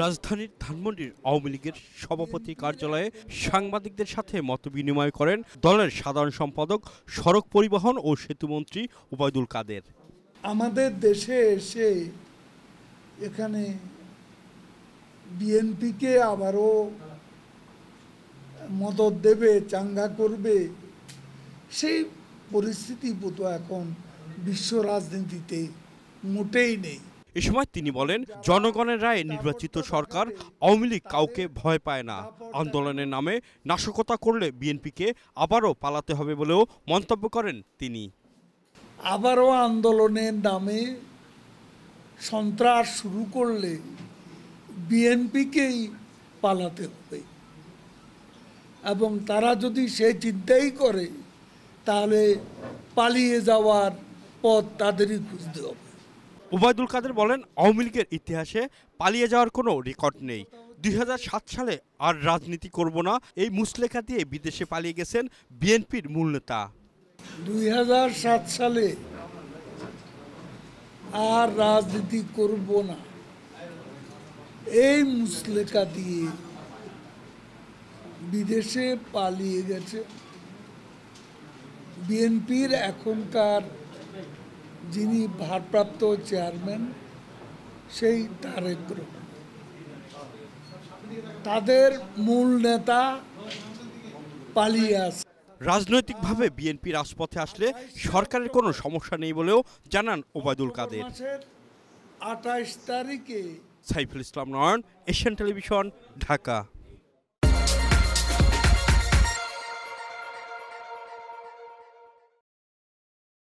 রাজধানীর ধানমন্ডির আওয়ামী লীগের সভাপতি কার্যালয়ে সাংবাদিকদের সাথে মতবিনিময় করেন দলের সাধারণ সম্পাদক, সড়ক পরিবহন ও সেতুমন্ত্রী ওবায়দুল কাদের। আমাদের দেশে এসে এখানে বিএনপিকে আবারও মদত দেবে, চাঙ্গা করবে, সেই পরিস্থিতি বোধ এখন বিশ্ব রাজনীতিতে মোটেই নেই। এ সময় তিনি বলেন, জনগণের রায়ে নির্বাচিত সরকার আওয়ামী লীগ কাউকে ভয় পায় না। আন্দোলনের নামে নাশকতা করলে বিএনপিকে আবারও পালাতে হবে বলেও মন্তব্য করেন তিনি। আবারও আন্দোলনের নামে সন্ত্রাস শুরু করলে বিএনপিকেই পালাতে হবে, এবং তারা যদি সে চিন্তাই করে তাহলে পালিয়ে যাওয়ার পথ তাদেরই খুঁজতে হবে। ওবায়দুল কাদের বলেন, আওয়ামী লীগের ইতিহাসে পালিয়ে যাওয়ার কোনো রেকর্ড নেই। 2007 সালে আর রাজনীতি করব না এই মুচলেখা দিয়ে বিদেশে পালিয়ে গেছেন বিএনপির মূল নেতা। 2007 সালে আর রাজনীতি করব না এই মুচলেখা দিয়ে বিদেশে পালিয়ে গেছে বিএনপির এখনকার যিনি ভারপ্রাপ্ত চেয়ারম্যান, সেই তারেক রহমান। তাদের মূল নেতা পালিয়ে আছে। রাজনৈতিকভাবে বিএনপি রাজপথে আসলে সরকারের কোনো সমস্যা নেই বলেও জানান ওবায়দুল কাদের। 28 তারিখে সাইফুল ইসলাম নয়ন, এশিয়ান টেলিভিশন, ঢাকা।